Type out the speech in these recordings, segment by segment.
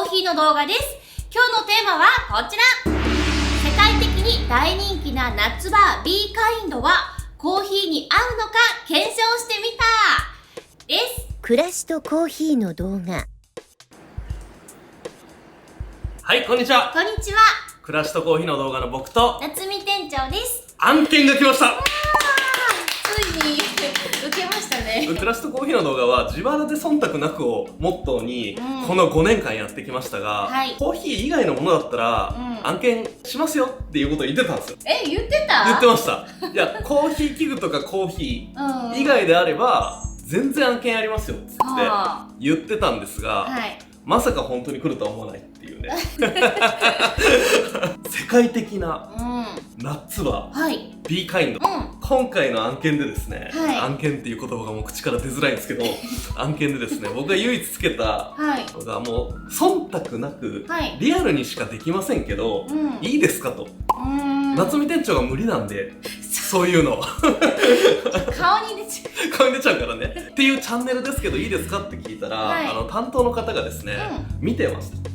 ヒーの動画です。今日のテーマはこちら。世界的に大人気なナッツバー B カインドはコーヒーに合うのか検証してみたです。暮らしとコーヒーの動画。はい、こんにちは。こんにちは。暮らしとコーヒーの動画の僕と夏見店長です。案件が来ました。ついに受けましたね。暮らしとコーヒーの動画は自腹で忖度なくをモットーに、この5年間やってきましたが、はい、コーヒー以外のものだったら、案件しますよっていうことを言ってたんですよ。言ってた？言ってました。いや、コーヒー器具とかコーヒー以外であれば全然案件やりますよっつって言ってたんですが、はい、まさか本当に来るとは思わないっていうね。世界的なナッツバー、はい、B カインド、今回の案件でですね、はい、案件っていう言葉がもう口から出づらいんですけど、案件でですね、僕が唯一つけたのがもう忖度なく、リアルにしかできませんけど、いいですかと。夏見店長が無理なんで、そういうの顔に出ちゃうからねっていうチャンネルですけどいいですかって聞いたら、担当の方がですね、見てますと。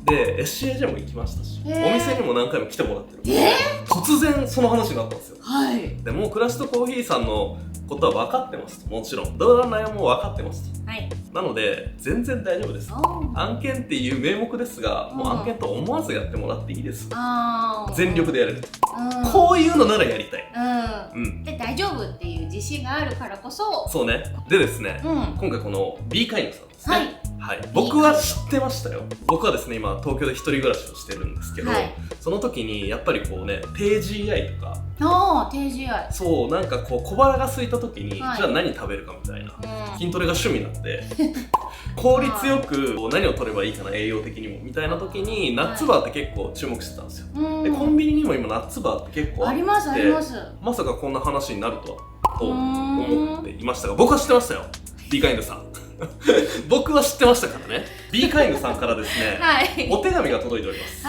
で SCAJ も行きましたし、お店にも何回も来てもらってる。突然その話になったんですよ。でもう暮らしとコーヒーさんのことは分かってますと。もちろんどんな内容も分かってますと。なので全然大丈夫です。案件っていう名目ですが、もう案件と思わずやってもらっていいです。全力でやれる。こういうのならやりたい。で大丈夫っていう自信があるからこそ。そうね。でですね、今回この B カインドさんですね。はい、僕は知ってましたよ。僕はですね今東京で一人暮らしをしてるんですけど、その時にやっぱりこうね低 GI とか、低 GI、そうなんかこう小腹が空いた時に、じゃあ何食べるかみたいな、筋トレが趣味なんで効率よく何を取ればいいかな栄養的にもみたいな時にナッツバーって結構注目してたんですよ。でコンビニにも今ナッツバーって結構あってまさかこんな話になるとはと思っていましたが、僕は知ってましたよ。 B カインドさん僕は知ってましたからね。 B カインドさんからですね、お手紙が届いております。背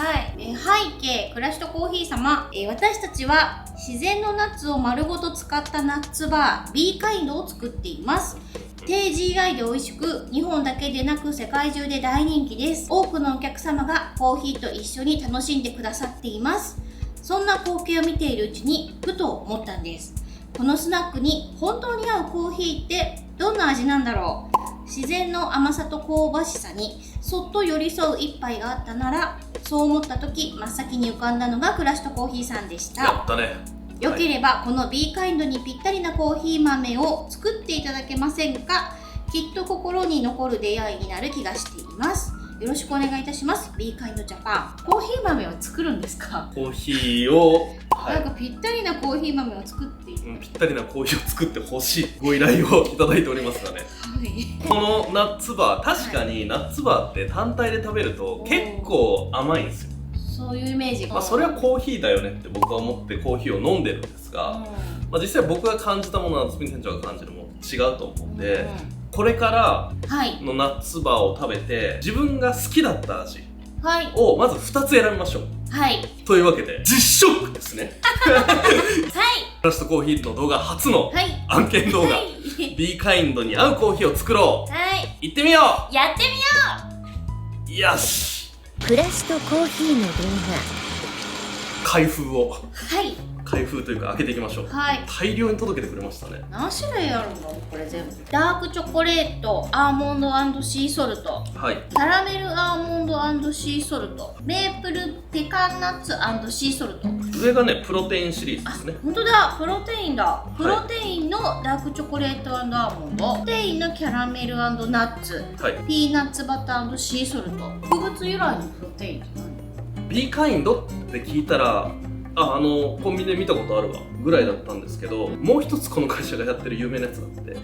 景暮らしとコーヒー様、私たちは自然のナッツを丸ごと使ったナッツバー B カインドを作っています。低 GI で美味しく、日本だけでなく世界中で大人気です。多くのお客様がコーヒーと一緒に楽しんでくださっています。そんな光景を見ているうちにふと思ったんです。このスナックに本当に合うコーヒーってどんな味なんだろう。自然の甘さと香ばしさにそっと寄り添う一杯があったなら、そう思った時真っ先に浮かんだのが暮らしとコーヒーさんでした。やったね。よければこの B カインドにぴったりなコーヒー豆を作っていただけませんか。きっと心に残る出会いになる気がしています。よろしくお願いいたします。 B カインドジャパン。コーヒー豆を作るんですか？コーヒーを、なんかぴったりなコーヒー豆を作っている、ぴったりなコーヒーを作ってほしいご依頼をいただいておりますがね、このナッツバー、確かにナッツバーって単体で食べると結構甘いんですよ。そういうイメージ。それはコーヒーだよねって僕は思ってコーヒーを飲んでるんですが、実際僕が感じたものは夏見店長が感じるものと違うと思うんで、これからのナッツバーを食べて自分が好きだった味をまず2つ選びましょう。というわけで実食ですね。暮らしとコーヒーの動画初の案件動画、B カインドに合うコーヒーを作ろう。行ってみよう。やってみよう。よし。暮らしとコーヒーの動開封を開封というか開けていきましょう。大量に届けてくれましたね。何種類あるのこれ全部。ダークチョコレート、アーモンド&シーソルト、キャラメルアーモンド&シーソルト、メープルペカンナッツ&シーソルト。上がねプロテインシリーズですね。本当だ、プロテインだ。プロテインのダークチョコレート&アーモンド、プロテインのキャラメル&ナッツ、ピーナッツバター&シーソルト。植物由来のプロテインって何？ B カインドって聞いたらコンビニで見たことあるわぐらいだったんですけど、もう一つこの会社がやってる有名なやつがあって、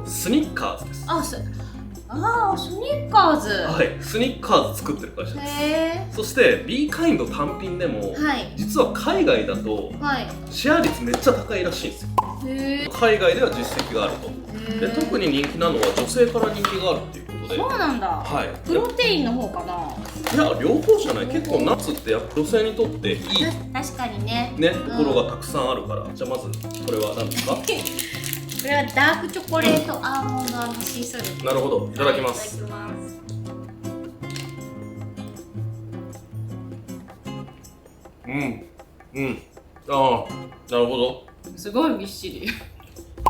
スニッカーズです。スニッカーズ。スニッカーズ作ってる会社です。そして B カインド単品でも、実は海外だとシェア率めっちゃ高いらしいんですよ。海外では実績があると。で特に人気なのは女性から人気があるっていうことで。そうなんだ。プロテインの方かな。いや両方じゃない。結構ナッツってやっぱ女性にとっていい確かにねところがたくさんあるから。じゃあまずこれは何ですか？これはダークチョコレートアーモンド&シーソルト。なるほど、いただきます。ああ、なるほど。すごいぎっしり。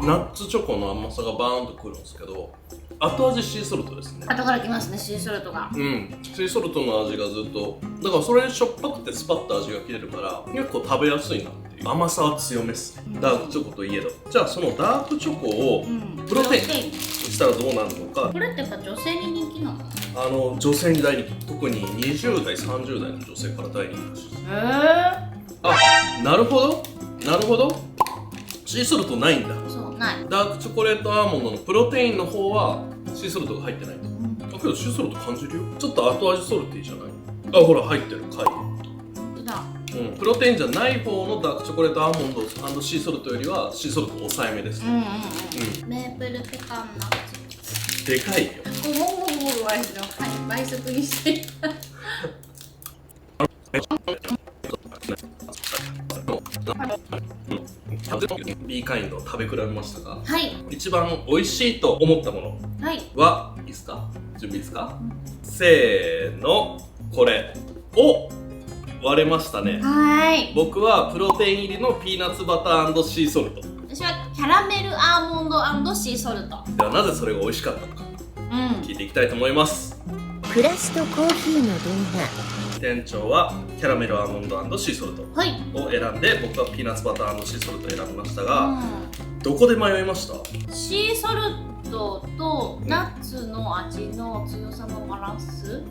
ナッツチョコの甘さがバーンとくるんですけど、後味シーソルトですね。後からきますね、シーソルトが。シーソルトの味がずっと、だからそれしょっぱくてスパッと味が切れるから結構食べやすいなっていう。甘さは強めっすね、ダークチョコといえど。じゃあそのダークチョコをプロテインしたらどうなるのか。これってやっぱ女性に人気なの？女性に大人気。特に20代30代の女性から大人気らしいです。あ、なるほどなるほど。シーソルトないんだ。そうない。ダークチョコレートアーモンドのプロテインの方はシーソルトが入ってないと。だけどシーソルト感じるよ。ちょっと後味ソルティじゃない？あ、ほら入ってる。貝。プロテインじゃない方のダークチョコレートアーモンド&シーソルトよりはシーソルト抑えめです。メープルペカンナッツ。でかいよ。もごもごは倍速にしていた。Bカインド食べ比べましたが、はい、一番美味しいと思ったものは、いいですか？準備いいですか？せーの、これ。お、割れましたね。はい。僕はプロテイン入りのピーナッツバター&シーソルト。私はキャラメルアーモンド&シーソルト。ではなぜそれが美味しかったのか、聞いていきたいと思います。暮らしとコーヒーの動店長はキャラメルアーモンド&シーソルトを選んで、僕はピーナッツバター&シーソルトを選びましたが、どこで迷いました？シーソルトとナッツの味の強さのバランス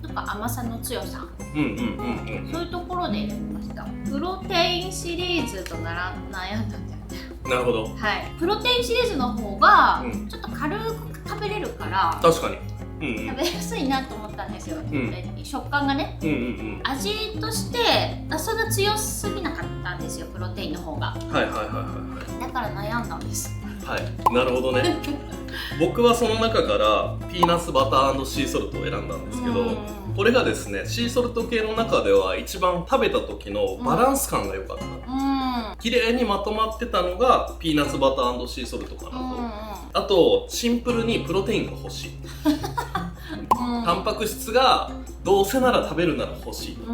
とか甘さの強さ、そういうところで選びました。プロテインシリーズと悩んだんだよね。なるほど。はい。プロテインシリーズの方がちょっと軽く食べれるから、確かに食べやすいなと思ったんですよ、食感がね。味としてそんな強すぎなかったんですよ、プロテインの方が。だから悩んだんです。はい、なるほどね。僕はその中からピーナッツバター&シーソルトを選んだんですけど、これがですね、シーソルト系の中では一番食べた時のバランス感が良かった。綺麗にまとまってたのがピーナッツバター&シーソルトかなと。あとシンプルにプロテインが欲しい。タンパク質がどうせなら食べるなら欲しい。そ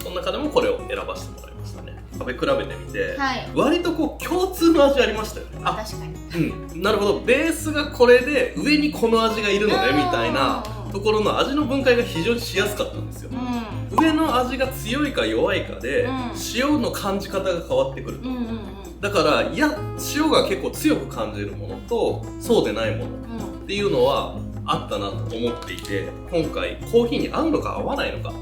の中でもこれを選ばせてもらいましたね。食べ比べてみて、割とこう共通の味ありましたよね。確かに。なるほど。ベースがこれで上にこの味がいるのねみたいなところの味の分解が非常にしやすかったんですよ。上の味が強いか弱いかで塩の感じ方が変わってくると。だから塩が結構強く感じるものとそうでないものっていうのはあったなと思っていて、今回コーヒーに合うのか合わないのか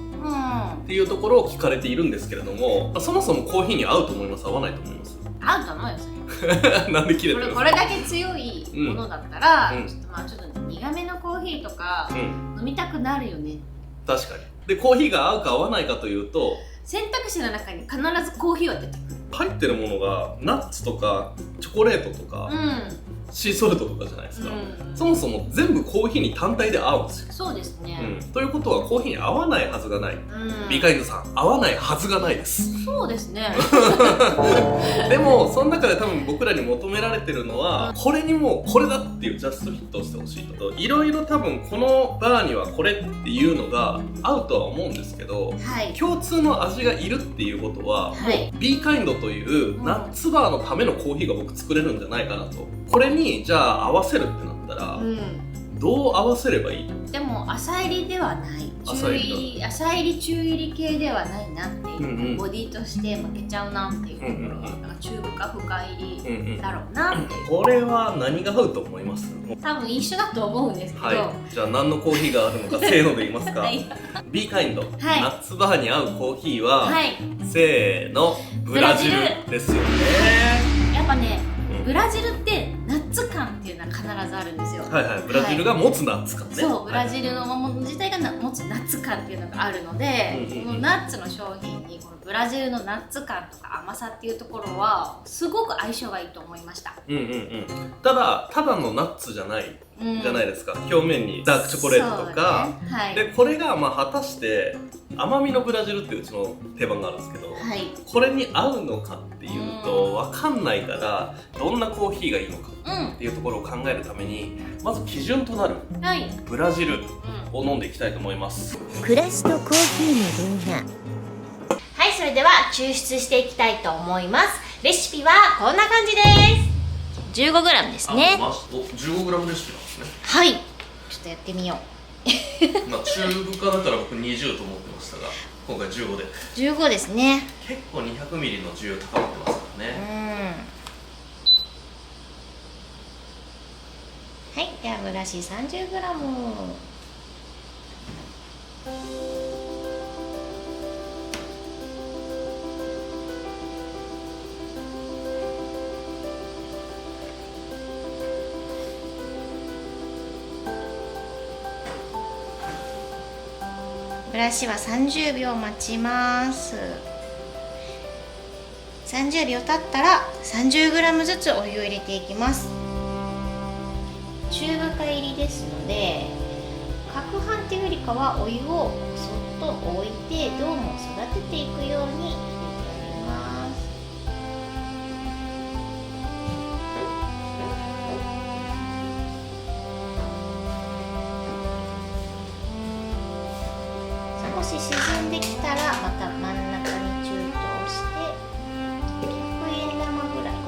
っていうところを聞かれているんですけれども、そもそもコーヒーに合うと思います？合わないと思います？合うと思うよ、それ。なんで切れてるんですか？これだけ強いものだったら、ちょっと苦めのコーヒーとか飲みたくなるよね。確かに。でコーヒーが合うか合わないかというと、選択肢の中に必ずコーヒーは出てくる。入ってるものがナッツとかチョコレートとか、シーソルトとかじゃないですか。そもそも全部コーヒーに単体で合うんですよ。そうですね。ということはコーヒーに合わないはずがない。Bカインドさん、合わないはずがないです。そうですね。でもその中で多分僕らに求められてるのは、これにもうこれだっていうジャストヒットをしてほしいと。いろいろ多分このバーにはこれっていうのが合うとは思うんですけど、共通の味がいるっていうことは、もう Bカインドというナッツバーのためのコーヒーが僕作れるんじゃないかなと。これにじゃあ合わせるってなったら、どう合わせればいい？でも浅入りではない、浅入り中入り系ではないなっていう、ボディとして負けちゃうなっていうところ、だから中深深入りだろうなっていう。これは何が合うと思います？多分一緒だと思うんですけど、じゃあ何のコーヒーがあるのかせーので言いますか。Bカインド、ナッツバーに合うコーヒーは、せーの、ブラジルですよね。やっぱね、ブラジルってナッツ感っていうのは必ずあるんですよ。ブラジルが持つナッツ感ね。そう、ブラジルのもの自体が持つナッツ感っていうのがあるので、このナッツの商品にこのブラジルのナッツ感とか甘さっていうところはすごく相性がいいと思いました。ただのナッツじゃないじゃないですか。表面にダークチョコレートとか、でこれが果たして甘みのブラジルっていううちの定番があるんですけど、これに合うのかっていうと分かんないから、どんなコーヒーがいいのかっていうところを考えるために、まず基準となるブラジルを飲んでいきたいと思います。暮らしとコーヒーの動画。はい、そそれでは抽出していきたいと思います。レシピはこんな感じです。 15g ですね。15g レシピなんですね。はい、ちょっとやってみよう。まあ中深だから僕20と思ってましたが、今回15で15ですね。結構 200ml の需要高まってますからね。はい、ではブラシ 30g。ブラシは30秒待ちます。30秒経ったら 30g ずつお湯を入れていきます。中深入りですので、攪拌っていうよりかはお湯をそっと置いてどうも育てていくように入れてあげます。少し沈んできたらまた真ん中に中通して100円玉ぐらいね。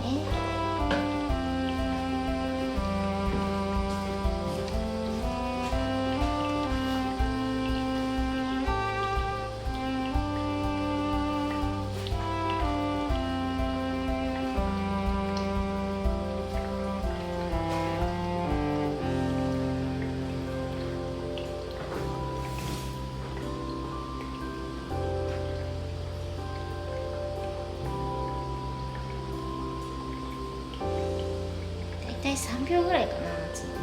大体3秒ぐらいかな、待つのね。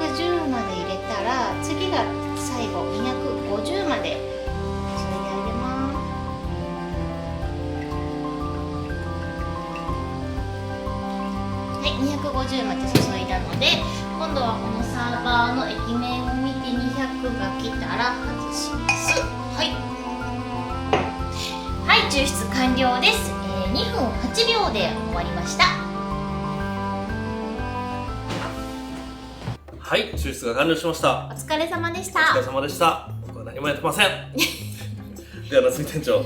210まで入れたら、次が最後250まで注いであげます。はい、250まで注いだので、今度はこのサーバーの液面を見て200が来たら外します。はい、はい、抽出完了です。2分8秒で終わりました。はい、抽出が完了しました。お疲れ様でしお疲れた。様でした。僕は何もやってません。では夏美店長、はい、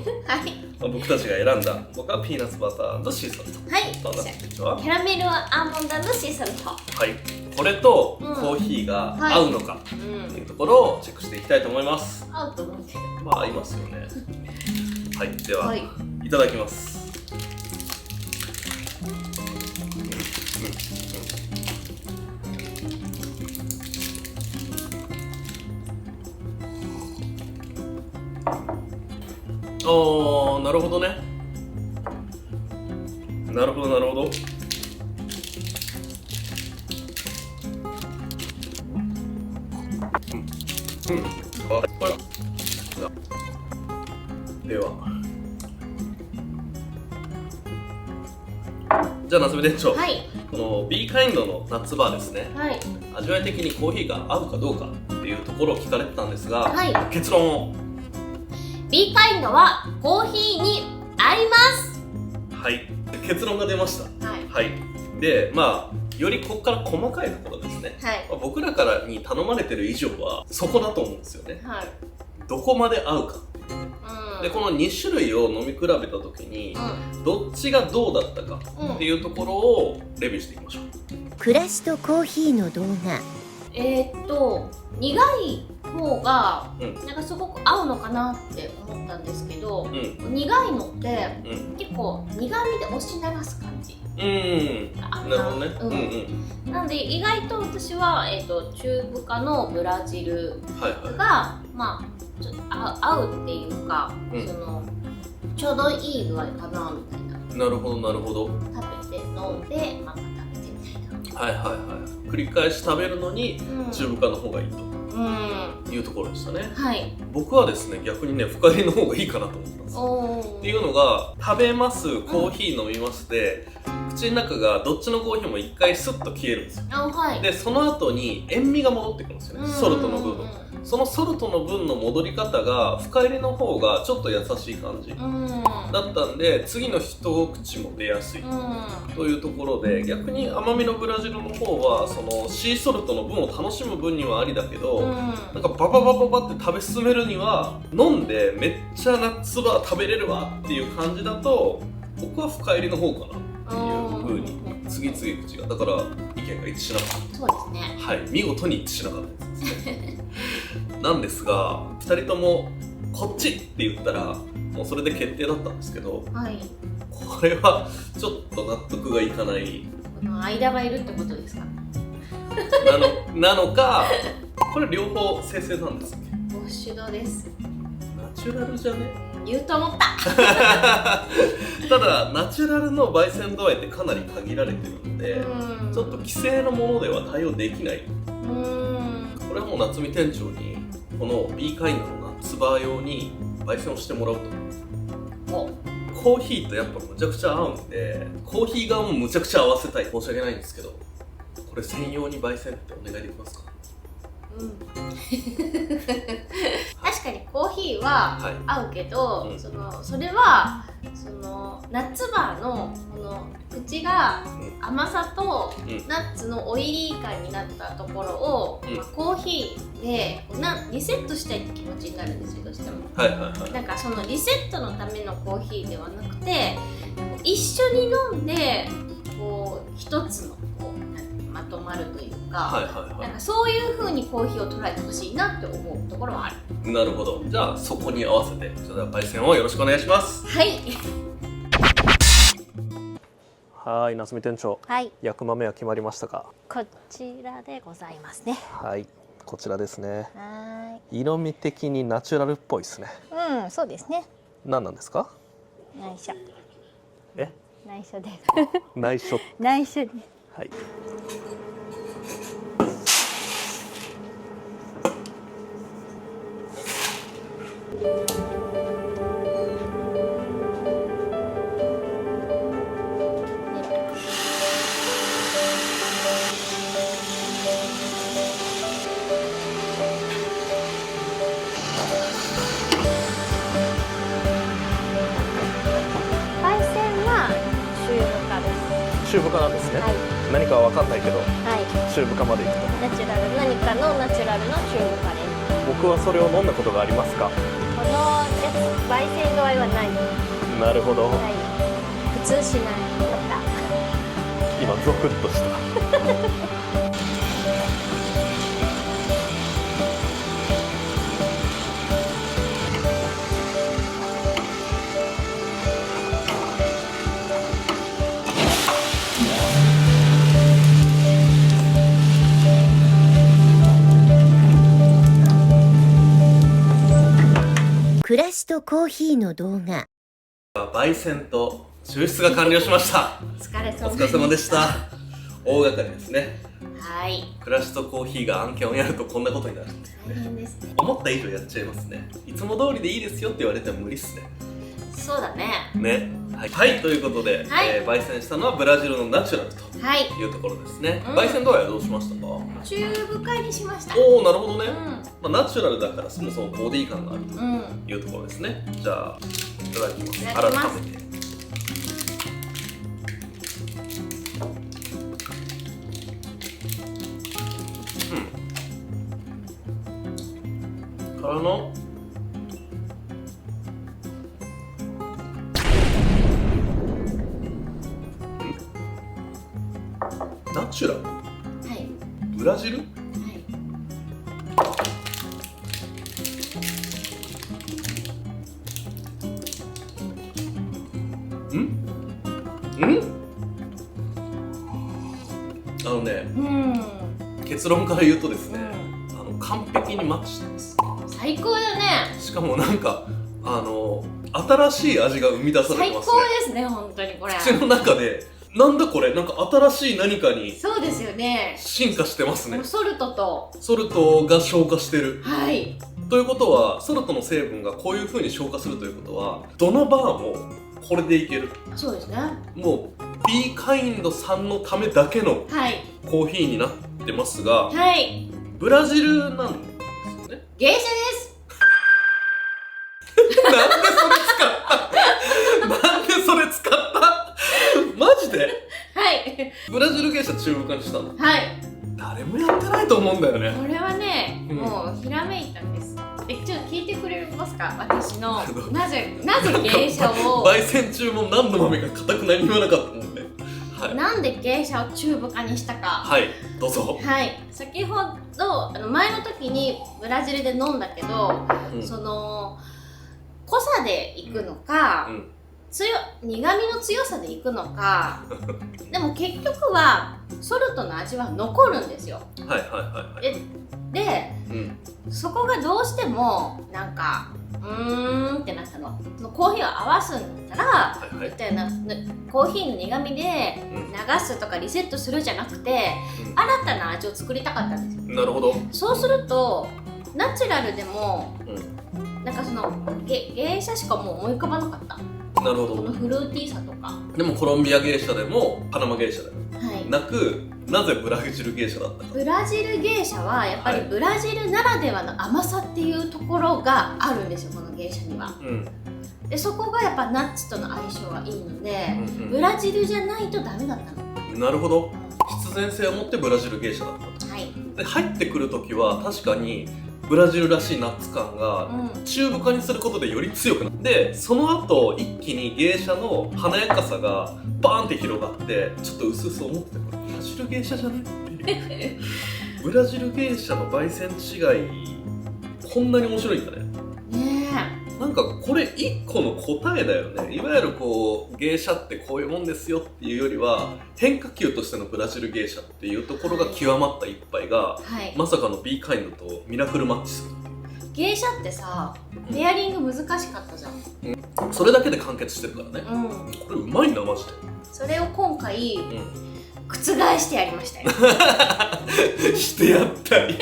僕たちが選んだ僕はピーナッツバターシーソルト。はい、夏美店長はキャラメルアーモンドのシーソルト。はい、これとうんコーヒーがはい合うのかっていうところをチェックしていきたいと思います。合うと思ってる。まあ合いますよね。はい、では、はい、いただきます。ああ、なるほどね。なるほどなるほど。では、じゃあ夏目店長、はい、この B カインドの夏バーですね、はい、味わい的にコーヒーが合うかどうかっていうところを聞かれてたんですが、はい、結論を。 B カインドはコーヒーに合います。はい、結論が出ました。はい、はい、でまあよりここから細かいところですね、はい、まあ僕らからに頼まれてる以上はそこだと思うんですよね。はい、どこまで合うか。うん、でこの2種類を飲み比べた時にどっちがどうだったかっていうところをレビューしていきましょう。暮らしとコーヒーの動画。苦い方がうんなんかすごく合うのかなって思ったんですけど、うん苦いのってうん結構苦味で押し流す感じあなるほどね。うんうんなんで意外と私は、中深のブラジルはいはがまあちょっと合うっていうか、うんそのちょうどいい具合かなみたいな。い。なるほどなるほど。食べて飲んでまた食べてみたいな。はいはいはい。繰り返し食べるのに中深の方がいいというところでしたね。はい。僕はですね逆にね深入りの方がいいかなと思ったんですよ。おーっていうのが食べますコーヒー飲みますで、口の中がどっちのコーヒーも一回スッと消えるんですよ。はい。でその後に塩味が戻ってくるんですよね、ソルトの部分。そのソルトの分の戻り方が深入りの方がちょっと優しい感じだったんで、次の一口も出やすいというところで、逆に甘みのブラジルの方はそのシーソルトの分を楽しむ分にはありだけど、なんかバババババって食べ進めるには飲んでめっちゃナッツバー食べれるわっていう感じだと、僕は深入りの方かなっていう風に次々口が、だから意見が一致しなかった。そうですね。はい、見事に一致しなかったですねなんですが、2人ともこっちって言ったらもうそれで決定だったんですけど、はい。これはちょっと納得がいかないこの間がいるってことですか？なのか、これ両方生成なんですっけ？ウォッシュドです。ナチュラルじゃね？言うと思った。ただナチュラルの焙煎度合いってかなり限られてるので、ちょっと既成のものでは対応できない。これはもう夏見店長にこの B カインドのナッツバー用に焙煎をしてもらうと。コーヒーとやっぱむちゃくちゃ合うんで、コーヒー側もむちゃくちゃ合わせたい。申し訳ないんですけど、これ専用に焙煎ってお願いできますか？確かにコーヒーは合うけど、それはそのナッツバーのこの口が甘さとナッツのオイリー感になったところを、コーヒーでリセットしたいって気持ちになるんですよ、どうしても。なんかそのリセットのためのコーヒーではなくて、一緒に飲んでこう一つのこうまとまるというか、なんかそういう風にコーヒーを捉えてほしいなって思うところはある。なるほど。じゃあそこに合わせて、それでは焙煎をよろしくお願いします。はい。はい、夏見店長。はい、焼く豆は決まりましたか？こちらでございますね。はい、こちらですね。は色味的にナチュラルっぽいですね。い。そうですね。何なんですか？内緒。え？内緒です。内緒。内緒です。はい。焙煎は中深です。中深なんですね。はい。何かは分かんないけど、はい。中深までいくと。ナチュラル、何かのナチュラルの中深です。僕はそれを飲んだことがありますか？このやつ、焙煎度合いはない。なるほど。はい。普通しない。よかった。今ゾクッとした。暮らしとコーヒーの動画。焙煎と抽出が完了しました。お疲れ様お疲れ様でした。大掛かりですね。はい。暮らしとコーヒーが案件をやるとこんなことになる。大変ですね。思った以上やっちゃいますね。いつも通りでいいですよって言われても無理っすね。そうだね。ね。はい、はい、ということで、焙煎したのはブラジルのナチュラルとはい。いうところですね。焙煎度合いはどうしましたか？中深にしました。おお、なるほどね。まあ、ナチュラルだからそもそもボディ感があるというところですね。じゃあいただきます。いただきます改めて。からのナチュラル、はい。ブラジル、はい。あのね、結論から言うとですね、完璧にマッチしてます。最高だね。しかもなんか新しい味が生み出され最高てますね。ですね、本当にこれ。口の中でなんだこれ、なんか新しい何かにそうですよね。進化してますね。ソルトと、ソルトが消化してる。はい。ということはソルトの成分がこういう風に消化するということは、どのバーもこれでいける。そうですね。もう B カインドさんのためだけのはいコーヒーになってますが、はい。ブラジルなんですよね。芸者です。なんでそれ使ったなんでそれ使ったマジではい。ブラジル芸者中華にしたの？はい。誰もやってないと思うんだよね。これはね、うんもうひらめいたんです。ちょっと聞いてくれますか、私のどなぜ芸者を焙煎中も何の豆か固く何もなかったもんね。はい。なんで芸者を中深にしたか。はい、どうぞ。はい。先ほど前の時にブラジルで飲んだけど、うんその濃さでいくのか、うん苦味の強さでいくのかでも結局はソルトの味は残るんですよ。はいはいはいはい。でうん。そこがどうしてもなんかってなったの。そのコーヒーを合わすんだったら、はいはい。みたいなコーヒーの苦味でうん流すとかリセットするじゃなくて、うん新たな味を作りたかったんですよ。なるほど。そうするとナチュラルでもうん。なんかその芸者しかもう思い浮かばなかった。なるほど。このフルーティーさとか。でもコロンビア芸者でもパナマ芸者でもはい。なく、なぜブラジル芸者だったか。ブラジル芸者はやっぱりはいブラジルならではの甘さっていうところがあるんですよ、この芸者には。うん。でそこがやっぱナッツとの相性がいいので、うんブラジルじゃないとダメだったの。うん。なるほど。必然性を持ってブラジル芸者だった。はい。で入ってくるときは確かにブラジルらしいナッツ感がうん中深にすることでより強くなってその後一気に芸者の華やかさがバーンって広がってちょっと薄々思ってこれブラジル芸者じゃねっていうブラジル芸者の焙煎違いこんなに面白いんだね。ねなんかこれ一個の答えだよね。いわゆるこう芸者ってこういうもんですよっていうよりは変化球としてのブラジル芸者っていうところが極まった一杯がえ。はい。まさかの B カインドとミラクルマッチする。芸者ってさ、ペアリング難しかったじゃん。それだけで完結してるからね。うん。これうまいなマジで。それを今回、うん覆してやりましたよ。してやったり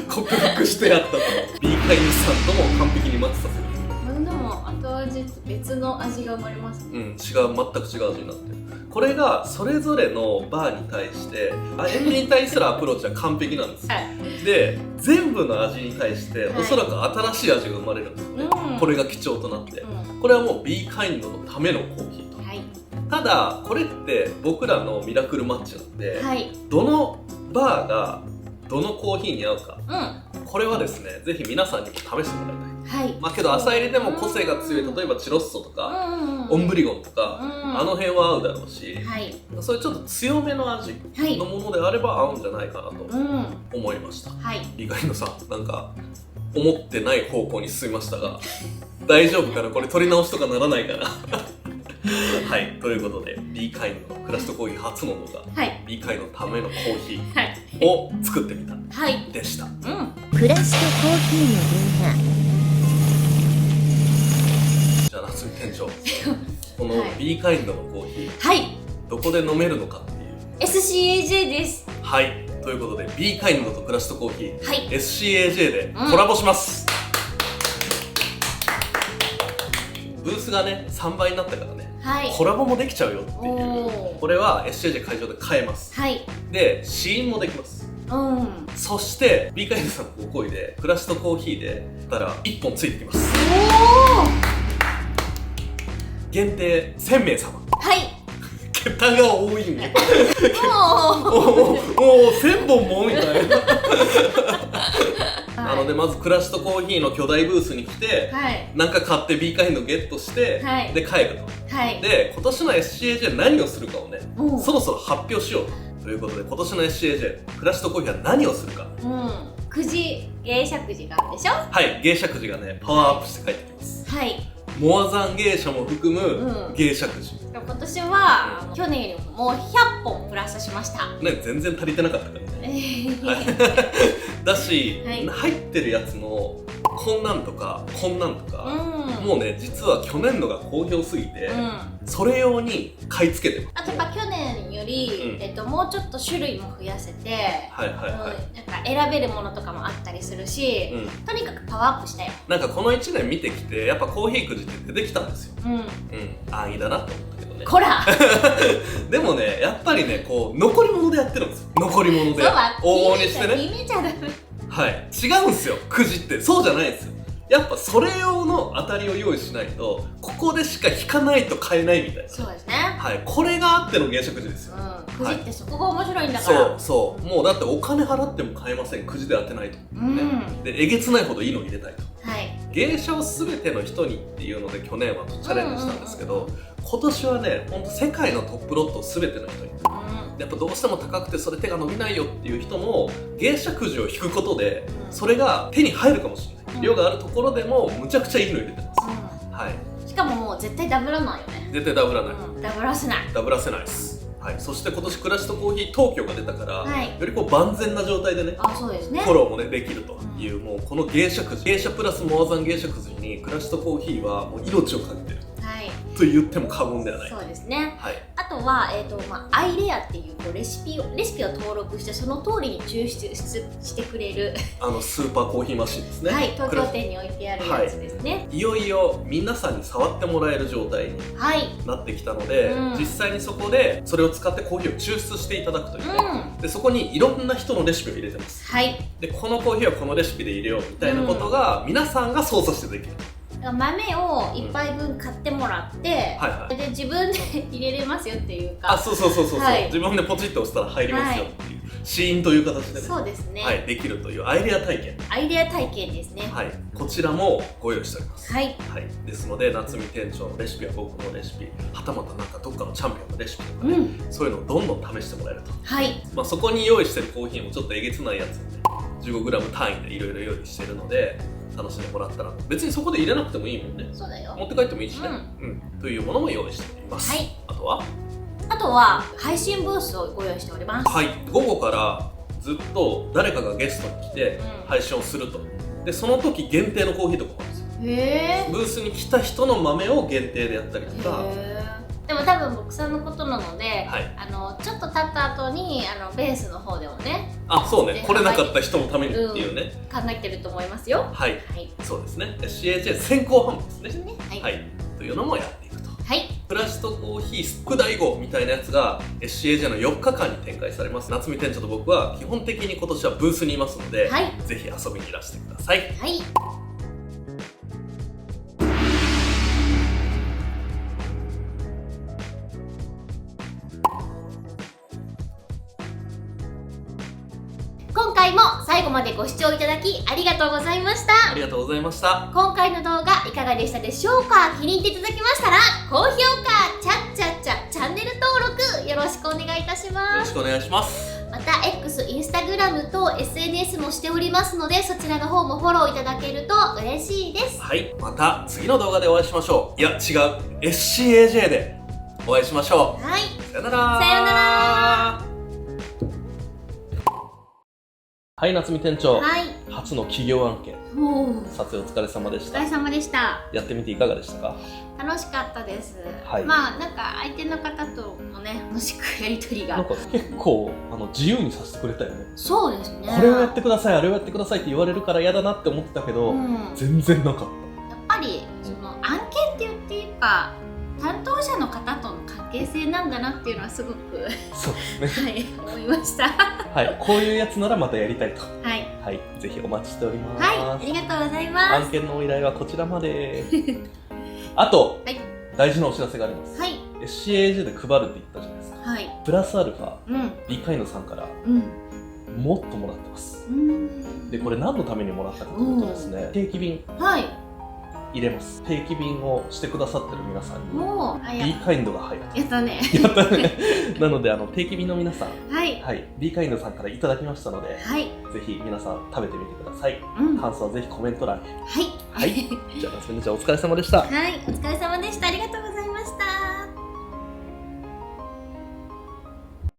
克服してやったと B カインドさんとも完璧にマッチさせる。でも後味って別の味が生まれますね。うん、違う、全く違う味になってる。これがそれぞれのバーに対して塩味に対するアプローチは完璧なんですよ。はい。で全部の味に対してはいおそらく新しい味が生まれるんですよね、うん。これが貴重となって、うん。これはもう B カインドのためのコーヒーと。はい。ただこれって僕らのミラクルマッチなんで、はい。どのバーがどのコーヒーに合うか、うん。これはですねぜひ皆さんにも試してもらいたい。はい。まあけど朝入りでも個性が強い、例えばチロッソとか、うん。オンブリゴンとか、うん。あの辺は合うだろうし、はい。そういうちょっと強めの味はいの。ものであれば合うんじゃないかなとうん。思いました。はい。意外のさ、なんか思ってない方向に進みましたが大丈夫かな、これ取り直しとかならないかなはい、ということで B カインドのクラフトコーヒー初の動画、はい。 B カインドのためのコーヒはい。ーを作ってみたはい。でした。うん。クラフトコーヒーのじゃあ夏美店長このはい B カインドのコーヒーはい。どこで飲めるのかっていう。 SCAJ です。はい、ということで B カインドとクラフトコーヒーはい。 SCAJ でコラボします、ブースがね3倍になったからねはい。コラボもできちゃうよっていう。おー。これは SCAJ 会場で買えます。はい。で試飲もできます。うん。そして B カインドさんのご好意でクラシトコーヒーでたら1本ついてきます。おー。限定1000名様。はい。桁が多いね。もう。お1000本もみたいな。なのでまずクラシトコーヒーの巨大ブースに来て、はい。なんか買って B カインドゲットして、はいで帰ると。はい。で今年の SCAJ 何をするかをね、うんそろそろ発表しようということで、今年の SCAJ クラシトコーヒーは何をするか。うん。くじ、芸者くじがあるでしょ。はい、芸者くじがねパワーアップして帰ってきます。はい。モアザン芸者も含むうん芸者くじ、今年は去年よりももう100本プラスしました。ね、全然足りてなかったからね。はだし、はい入ってるやつのこんなんとかこんなんとか、うん。もうね実は去年のが好評すぎて、うん。それ用に買い付けてる。あとやっぱ去年よより、もうちょっと種類も増やせて、はいはいはい、なんか選べるものとかもあったりするし、とにかくパワーアップしたよ。なんかこの1年見てきてやっぱコーヒーくじって出てきたんですよ。安易だなと思ったけどね。こらでもね、やっぱりね、こう残り物でやってるんですよ。残り物で往々にしてね。決めちゃダメ。はい、違うんですよ、くじって。そうじゃないんですよ。やっぱそれ用の当たりを用意しないと、ここでしか引かないと買えないみたいな。そうですね。はい、これがあっての原色くじですよ。くじってそこが面白いんだから。そうそう、もうだってお金払っても買えません、くじで当てないと、でえげつないほどいいの入れたいと。芸者を全ての人にっていうので去年はチャレンジしたんですけど、今年はね、ほんと世界のトップロットを全ての人に、やっぱどうしても高くてそれ手が伸びないよっていう人も芸者くじを引くことでそれが手に入るかもしれない、量があるところでもむちゃくちゃいいの入れてます、はい、しかももう絶対ダブらないよね。絶対ダブらない、ダブらせない、ダブらせないです。はい、そして今年クラシとコーヒー東京が出たから、はい、よりこう万全な状態でね、そうですね、フォローもねできるという、もうこの芸者くじ、芸者プラスモアザン芸者くじにクラシとコーヒーはもう命をかけてる、と言っても過言ではない。そうですね、はい、あとは、アイレアっていうレシピを登録してその通りに抽出してくれるスーパーコーヒーマシンですね。はい、東京店に置いてあるやつですね。いよいよ皆さんに触ってもらえる状態になってきたので、実際にそこでそれを使ってコーヒーを抽出していただくというね、でそこにいろんな人のレシピを入れてます、でこのコーヒーはこのレシピで入れようみたいなことが皆さんが操作してできる。豆を1杯分買ってもらって、で自分で入れれますよっていうか、そう、自分でポチッと押したら入りますよっていう、試飲という形でね、そうですね、できるというアイデア体験、ですね。こちらもご用意しております。ですので夏見店長のレシピは僕のレシピ、はたまたなんかどっかのチャンピオンのレシピとかね、そういうのをどんどん試してもらえると。そこに用意してるコーヒーもちょっとえげつないやつをね 15g 単位でいろいろ用意してるので楽しんでもらったら、別にそこで入れなくてもいいもんね。そうだよ、持って帰ってもいいしね、というものも用意しております。あとは配信ブースをご用意しております。午後からずっと誰かがゲストに来て配信をすると、でその時限定のコーヒーとかもあるんですよ。ブースに来た人の豆を限定でやったりとか。でも多分僕さんのことなので、ちょっと経った後にベースの方でもね、そうね、来れなかった人のためにっていうね、考えてると思いますよ。そうですね、CAJ 先行販売ですね、というのもやっていくと。クラシとコーヒー副大号みたいなやつが CAJ の4日間に展開されます。夏見店長と僕は基本的に今年はブースにいますので、ぜひ遊びにいらしてください。今回も最後までご視聴いただきありがとうございました。ありがとうございました。今回の動画いかがでしたでしょうか。気に入っていただけましたら高評価、チャンネル登録よろしくお願いいたします。よろしくお願いします。また X、インスタグラムと SNS もしておりますので、そちらの方もフォローいただけると嬉しいです。また次の動画でお会いしましょう。いや違う、 SCAJ でお会いしましょう。さよなら。さよなら。夏見店長、初の企業案件撮影お疲れ様でした。お疲れ様でした。やってみていかがでしたか。楽しかったです。なんか相手の方ともね楽しくやり取りがなんか結構自由にさせてくれたよね。そうですね。これをやってください、あれをやってくださいって言われるから嫌だなって思ってたけど、全然なかった。やっぱりその案件って言っていいか担当者の方との関係性なんだなっていうのはすごくそうですね思いました。こういうやつならまたやりたいと。ぜひお待ちしております。ありがとうございます。案件のお依頼はこちらまで。あと、大事なお知らせがあります。SCAJ で配るって言ったじゃないですか。プラスアルファ、リカイノさんからもっともらってます。でこれ何のためにもらったかというとですね、定期便入れます。定期便をしてくださってる皆さんに B カインドが入る。やったね。やったね。なので定期便の皆さん、B カインドさんからいただきましたので、ぜひ皆さん食べてみてください。感想はぜひコメント欄へ。じゃあ夏目ちゃんお疲れ様でした。お疲れ様でした。ありがとうございました。